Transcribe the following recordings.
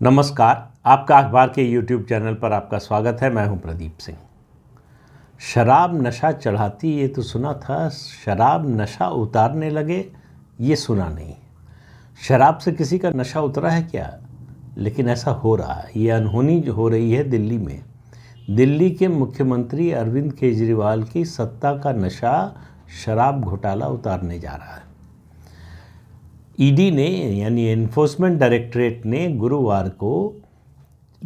नमस्कार। आपका अखबार के YouTube चैनल पर आपका स्वागत है। मैं हूं प्रदीप सिंह। शराब नशा चढ़ाती ये तो सुना था, शराब नशा उतारने लगे ये सुना नहीं। शराब से किसी का नशा उतरा है क्या? लेकिन ऐसा हो रहा है। ये अनहोनी जो हो रही है दिल्ली में। दिल्ली के मुख्यमंत्री अरविंद केजरीवाल की सत्ता का नशा शराब घोटाला उतारने जा रहा है। ईडी ने यानी एनफोर्समेंट डायरेक्टरेट ने गुरुवार को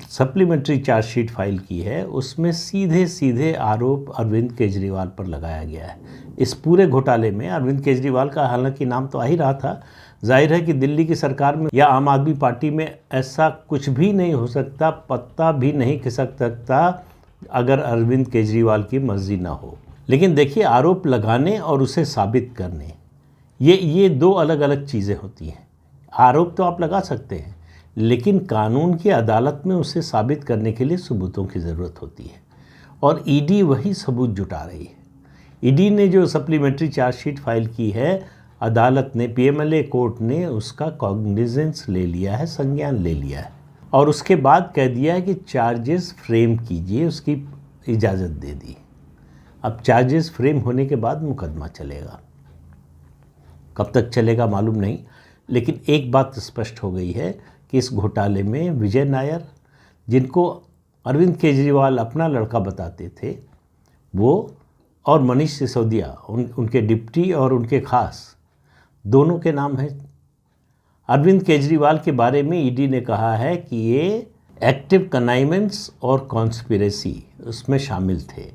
सप्लीमेंट्री चार्जशीट फाइल की है। उसमें सीधे सीधे आरोप अरविंद केजरीवाल पर लगाया गया है। इस पूरे घोटाले में अरविंद केजरीवाल का हालांकि नाम तो आ ही रहा था। जाहिर है कि दिल्ली की सरकार में या आम आदमी पार्टी में ऐसा कुछ भी नहीं हो सकता, पत्ता भी नहीं खिसक सकता अगर अरविंद केजरीवाल की मर्जी ना हो। लेकिन देखिए, आरोप लगाने और उसे साबित करने ये दो अलग अलग चीज़ें होती हैं। आरोप तो आप लगा सकते हैं, लेकिन कानून की अदालत में उसे साबित करने के लिए सबूतों की ज़रूरत होती है, और ईडी वही सबूत जुटा रही है। ईडी ने जो सप्लीमेंट्री चार्जशीट फाइल की है, अदालत ने, पीएमएलए कोर्ट ने उसका कॉग्निजेंस ले लिया है, संज्ञान ले लिया है, और उसके बाद कह दिया है कि चार्जेस फ्रेम कीजिए, उसकी इजाज़त दे दी। अब चार्जेस फ्रेम होने के बाद मुकदमा चलेगा। कब तक चलेगा मालूम नहीं, लेकिन एक बात स्पष्ट हो गई है कि इस घोटाले में विजय नायर, जिनको अरविंद केजरीवाल अपना लड़का बताते थे, वो और मनीष सिसोदिया, उनके डिप्टी और उनके खास, दोनों के नाम हैं। अरविंद केजरीवाल के बारे में ईडी ने कहा है कि ये एक्टिव कनाइमेंस और कॉन्स्पिरेसी उसमें शामिल थे।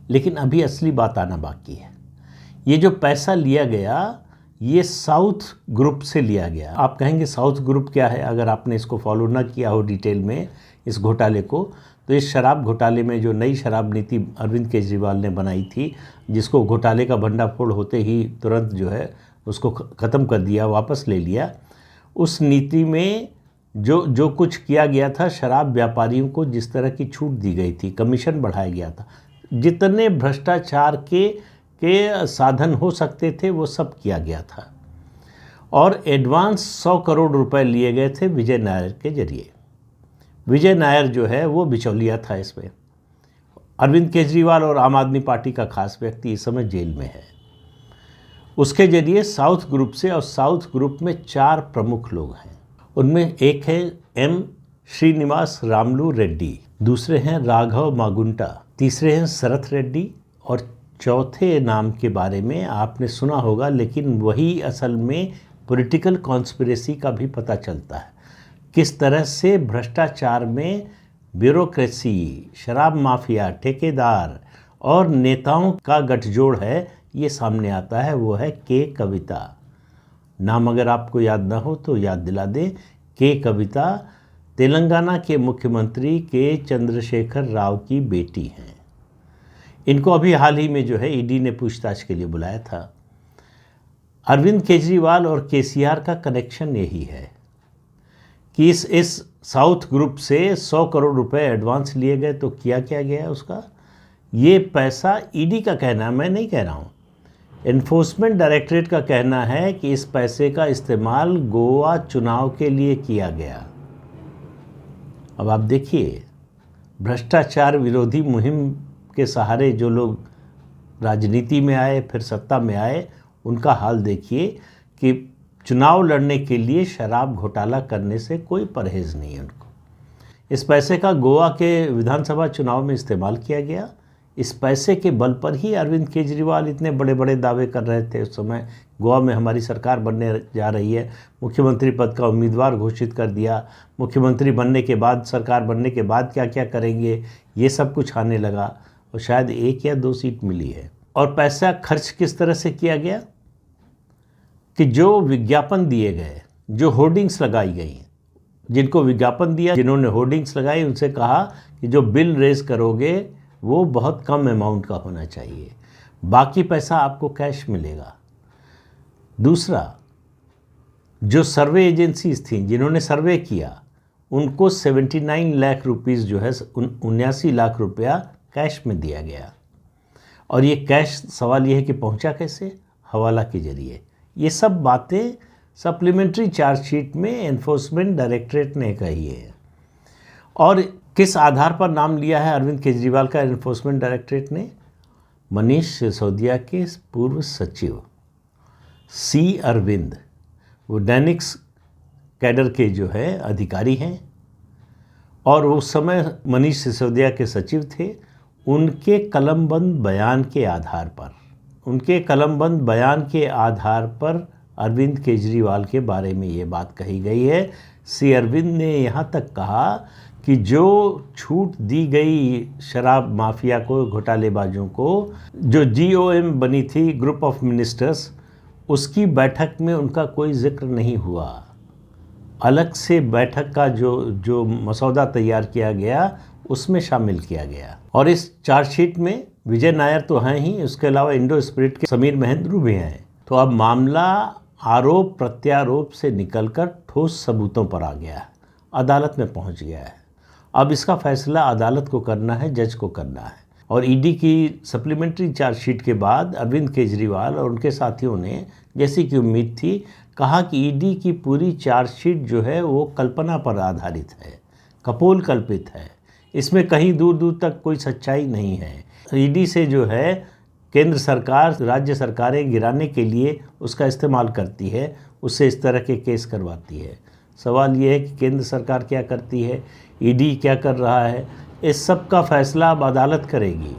लेकिन अभी असली बात आना बाकी है। ये जो पैसा लिया गया, ये साउथ ग्रुप से लिया गया। आप कहेंगे साउथ ग्रुप क्या है? अगर आपने इसको फॉलो ना किया हो डिटेल में इस घोटाले को, तो इस शराब घोटाले में जो नई शराब नीति अरविंद केजरीवाल ने बनाई थी, जिसको घोटाले का भंडाफोड़ होते ही तुरंत जो है उसको ख़त्म कर दिया, वापस ले लिया, उस नीति में जो कुछ किया गया था, शराब व्यापारियों को जिस तरह की छूट दी गई थी, कमीशन बढ़ाया गया था, जितने भ्रष्टाचार के साधन हो सकते थे वो सब किया गया था। और एडवांस 100 करोड़ रुपए लिए गए थे विजय नायर के जरिए। विजय नायर जो है वो बिचौलिया था इसमें। अरविंद केजरीवाल और आम आदमी पार्टी का खास व्यक्ति इस समय जेल में है। उसके जरिए साउथ ग्रुप से, और साउथ ग्रुप में 4 प्रमुख लोग हैं। उनमें एक है एम श्रीनिवास रामलू रेड्डी, दूसरे हैं राघव मागुंटा, तीसरे हैं शरथ रेड्डी, और चौथे नाम के बारे में आपने सुना होगा, लेकिन वही असल में पॉलिटिकल कॉन्स्पिरेसी का भी पता चलता है। किस तरह से भ्रष्टाचार में ब्यूरोक्रेसी, शराब माफिया, ठेकेदार और नेताओं का गठजोड़ है, ये सामने आता है। वो है के कविता। नाम अगर आपको याद ना हो तो याद दिला दें। के कविता तेलंगाना के मुख्यमंत्री के चंद्रशेखर राव की बेटी हैं। इनको अभी हाल ही में जो है ईडी ने पूछताछ के लिए बुलाया था। अरविंद केजरीवाल और केसीआर का कनेक्शन यही है कि इस साउथ ग्रुप से 100 करोड़ रुपए एडवांस लिए गए। तो किया क्या गया उसका? ये पैसा, ईडी का कहना है, मैं नहीं कह रहा हूँ, एनफोर्समेंट डायरेक्टरेट का कहना है कि इस पैसे का इस्तेमाल गोवा चुनाव के लिए किया गया। अब आप देखिए, भ्रष्टाचार विरोधी मुहिम के सहारे जो लोग राजनीति में आए, फिर सत्ता में आए, उनका हाल देखिए कि चुनाव लड़ने के लिए शराब घोटाला करने से कोई परहेज़ नहीं है उनको। इस पैसे का गोवा के विधानसभा चुनाव में इस्तेमाल किया गया। इस पैसे के बल पर ही अरविंद केजरीवाल इतने बड़े बड़े दावे कर रहे थे। उस समय गोवा में हमारी सरकार बनने जा रही है, मुख्यमंत्री पद का उम्मीदवार घोषित कर दिया। मुख्यमंत्री बनने के बाद, सरकार बनने के बाद क्या क्या करेंगे, ये सब कुछ आने लगा, और शायद 1 या 2 सीट मिली है। और पैसा खर्च किस तरह से किया गया कि जो विज्ञापन दिए गए, जो होर्डिंग्स लगाई गई, जिनको विज्ञापन दिया, जिन्होंने होर्डिंग्स लगाई, उनसे कहा कि जो बिल रेज करोगे वो बहुत कम अमाउंट का होना चाहिए, बाकी पैसा आपको कैश मिलेगा। दूसरा, जो सर्वे एजेंसीज थी जिन्होंने सर्वे किया, उनको 79 लाख रुपीज़ जो है, 79 लाख रुपया कैश में दिया गया। और ये कैश, सवाल ये है कि पहुंचा कैसे? हवाला के जरिए। ये सब बातें सप्लीमेंट्री चार्जशीट में एनफोर्समेंट डायरेक्टरेट ने कही है। और किस आधार पर नाम लिया है अरविंद केजरीवाल का एनफोर्समेंट डायरेक्टरेट ने? मनीष सिसोदिया के पूर्व सचिव सी अरविंद, वो डायनेक्स कैडर के जो है अधिकारी हैं और उस समय मनीष सिसोदिया के सचिव थे। उनके कलमबंद बयान के आधार पर अरविंद केजरीवाल के बारे में ये बात कही गई है। सी अरविंद ने यहाँ तक कहा कि जो छूट दी गई शराब माफिया को, घोटालेबाजों को, जो GOM बनी थी, ग्रुप ऑफ मिनिस्टर्स, उसकी बैठक में उनका कोई जिक्र नहीं हुआ। अलग से बैठक का जो मसौदा तैयार किया गया उसमें शामिल किया गया। और इस चार्जशीट में विजय नायर तो हैं ही, उसके अलावा इंडो स्पिरिट के समीर महेंद्रू भी हैं। तो अब मामला आरोप प्रत्यारोप से निकलकर ठोस सबूतों पर आ गया है, अदालत में पहुंच गया है। अब इसका फैसला अदालत को करना है, जज को करना है। और ईडी की सप्लीमेंट्री चार्जशीट के बाद अरविंद केजरीवाल और उनके साथियों ने, जैसी कि उम्मीद थी, कहा कि ईडी की पूरी चार्जशीट जो है वो कल्पना पर आधारित है, कपोल कल्पित है, इसमें कहीं दूर दूर तक कोई सच्चाई नहीं है। ईडी से जो है केंद्र सरकार राज्य सरकारें गिराने के लिए उसका इस्तेमाल करती है, उससे इस तरह के केस करवाती है। सवाल ये है कि केंद्र सरकार क्या करती है, ईडी क्या कर रहा है, इस सब का फैसला अब अदालत करेगी।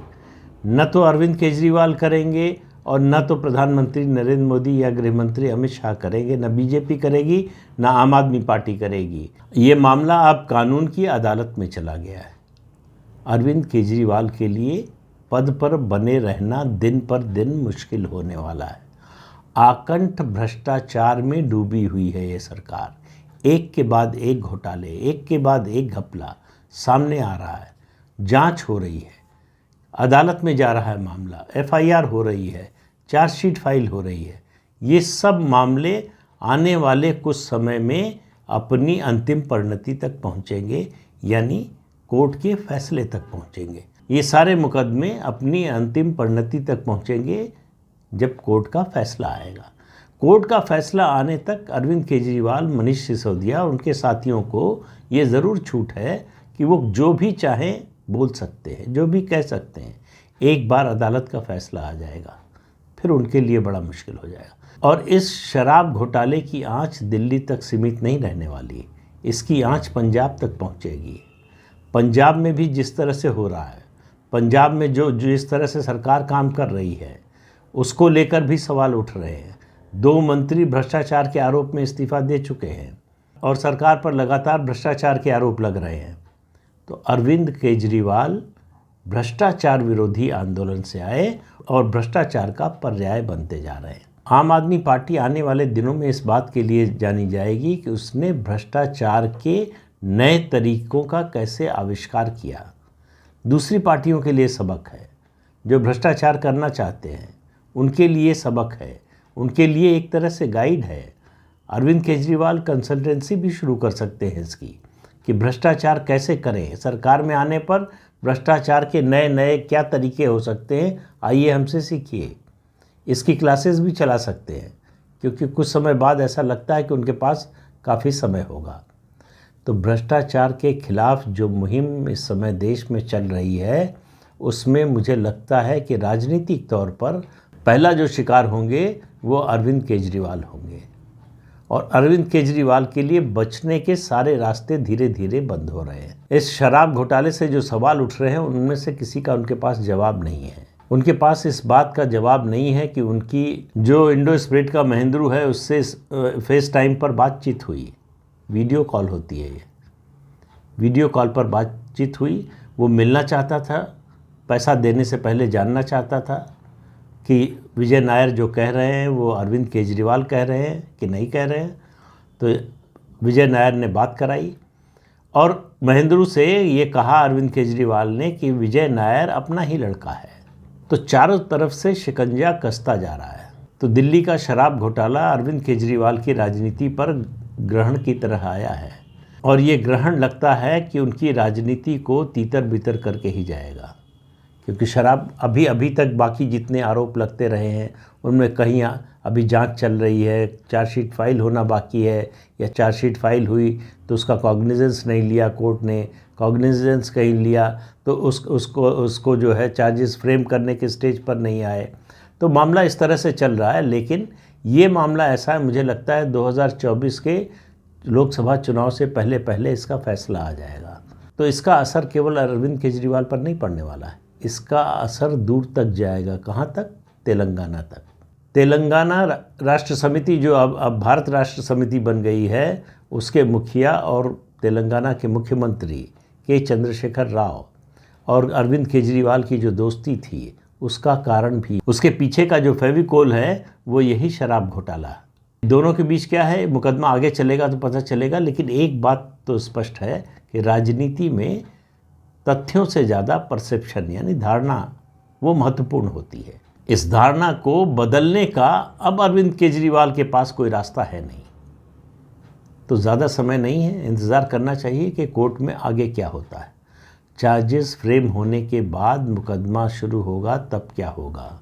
न तो अरविंद केजरीवाल करेंगे और न तो प्रधानमंत्री नरेंद्र मोदी या गृह मंत्री अमित शाह करेंगे, न बीजेपी करेगी, न आम आदमी पार्टी करेगी। ये मामला अब कानून की अदालत में चला गया है। अरविंद केजरीवाल के लिए पद पर बने रहना दिन पर दिन मुश्किल होने वाला है। आकंठ भ्रष्टाचार में डूबी हुई है ये सरकार। एक के बाद एक घोटाले, एक के बाद एक घपला सामने आ रहा है। जांच हो रही है, अदालत में जा रहा है मामला, FIR हो रही है, चार्जशीट फाइल हो रही है। ये सब मामले आने वाले कुछ समय में अपनी अंतिम परिणति तक पहुंचेंगे, यानी कोर्ट के फैसले तक पहुंचेंगे। ये सारे मुकदमे अपनी अंतिम परिणति तक पहुंचेंगे जब कोर्ट का फैसला आएगा। कोर्ट का फैसला आने तक अरविंद केजरीवाल, मनीष सिसोदिया, उनके साथियों को ये ज़रूर छूट है कि वो जो भी चाहें बोल सकते हैं, जो भी कह सकते हैं। एक बार अदालत का फैसला आ जाएगा फिर उनके लिए बड़ा मुश्किल हो जाएगा। और इस शराब घोटाले की आंच दिल्ली तक सीमित नहीं रहने वाली, इसकी आंच पंजाब तक पहुंचेगी। पंजाब में भी जिस तरह से हो रहा है, पंजाब में जो जिस तरह से सरकार काम कर रही है, उसको लेकर भी सवाल उठ रहे हैं। 2 मंत्री भ्रष्टाचार के आरोप में इस्तीफा दे चुके हैं और सरकार पर लगातार भ्रष्टाचार के आरोप लग रहे हैं। तो अरविंद केजरीवाल भ्रष्टाचार विरोधी आंदोलन से आए और भ्रष्टाचार का पर्याय बनते जा रहे हैं। आम आदमी पार्टी आने वाले दिनों में इस बात के लिए जानी जाएगी कि उसने भ्रष्टाचार के नए तरीकों का कैसे आविष्कार किया। दूसरी पार्टियों के लिए सबक है, जो भ्रष्टाचार करना चाहते हैं उनके लिए सबक है, उनके लिए एक तरह से गाइड है। अरविंद केजरीवाल कंसल्टेंसी भी शुरू कर सकते हैं इसकी, कि भ्रष्टाचार कैसे करें, सरकार में आने पर भ्रष्टाचार के नए नए क्या तरीके हो सकते हैं, आइए हमसे सीखिए। इसकी क्लासेस भी चला सकते हैं, क्योंकि कुछ समय बाद ऐसा लगता है कि उनके पास काफ़ी समय होगा। तो भ्रष्टाचार के खिलाफ जो मुहिम इस समय देश में चल रही है, उसमें मुझे लगता है कि राजनीतिक तौर पर पहला जो शिकार होंगे वो अरविंद केजरीवाल होंगे। और अरविंद केजरीवाल के लिए बचने के सारे रास्ते धीरे धीरे बंद हो रहे हैं। इस शराब घोटाले से जो सवाल उठ रहे हैं उनमें से किसी का उनके पास जवाब नहीं है। उनके पास इस बात का जवाब नहीं है कि उनकी जो इंडो स्पिरिट का महेंद्रू है उससे फेस टाइम पर बातचीत हुई, वीडियो कॉल होती है, ये वीडियो कॉल पर बातचीत हुई। वो मिलना चाहता था, पैसा देने से पहले जानना चाहता था कि विजय नायर जो कह रहे हैं वो अरविंद केजरीवाल कह रहे हैं कि नहीं कह रहे हैं। तो विजय नायर ने बात कराई और महेंद्रू से ये कहा अरविंद केजरीवाल ने कि विजय नायर अपना ही लड़का है। तो चारों तरफ से शिकंजा कसता जा रहा है। तो दिल्ली का शराब घोटाला अरविंद केजरीवाल की राजनीति पर ग्रहण की तरह आया है और ये ग्रहण लगता है कि उनकी राजनीति को तीतर बितर करके ही जाएगा, क्योंकि शराब अभी तक बाकी जितने आरोप लगते रहे हैं उनमें कहीं अभी जांच चल रही है, चार्जशीट फाइल होना बाकी है, या चार्जशीट फाइल हुई तो उसका कॉग्निजेंस नहीं लिया कोर्ट ने, कॉग्निजेंस कहीं लिया तो उसको जो है चार्जेस फ्रेम करने के स्टेज पर नहीं आए। तो मामला इस तरह से चल रहा है। लेकिन ये मामला ऐसा है, मुझे लगता है 2024 के लोकसभा चुनाव से पहले पहले इसका फैसला आ जाएगा। तो इसका असर केवल अरविंद केजरीवाल पर नहीं पड़ने वाला है, इसका असर दूर तक जाएगा। कहाँ तक? तेलंगाना तक। तेलंगाना राष्ट्र समिति जो अब भारत राष्ट्र समिति बन गई है, उसके मुखिया और तेलंगाना के मुख्यमंत्री के चंद्रशेखर राव और अरविंद केजरीवाल की जो दोस्ती थी, उसका कारण भी, उसके पीछे का जो फेविकोल है वो यही शराब घोटाला। दोनों के बीच क्या है, मुकदमा आगे चलेगा तो पता चलेगा। लेकिन एक बात तो स्पष्ट है कि राजनीति में तथ्यों से ज़्यादा परसेप्शन यानी धारणा वो महत्वपूर्ण होती है। इस धारणा को बदलने का अब अरविंद केजरीवाल के पास कोई रास्ता है नहीं। तो ज़्यादा समय नहीं है, इंतज़ार करना चाहिए कि कोर्ट में आगे क्या होता है। चार्जेस फ्रेम होने के बाद मुकदमा शुरू होगा, तब क्या होगा,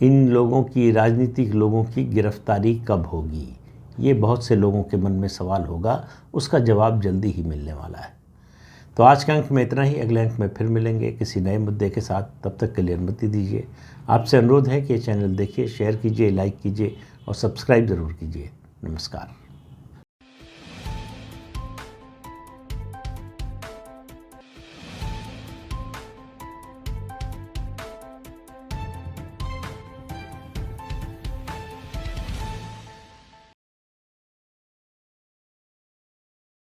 इन लोगों की, राजनीतिक लोगों की गिरफ्तारी कब होगी, ये बहुत से लोगों के मन में सवाल होगा। उसका जवाब जल्दी ही मिलने वाला है। तो आज के अंक में इतना ही। अगले अंक में फिर मिलेंगे किसी नए मुद्दे के साथ। तब तक के लिए अनुमति दीजिए। आपसे अनुरोध है कि ये चैनल देखिए, शेयर कीजिए, लाइक कीजिए और सब्सक्राइब ज़रूर कीजिए। नमस्कार।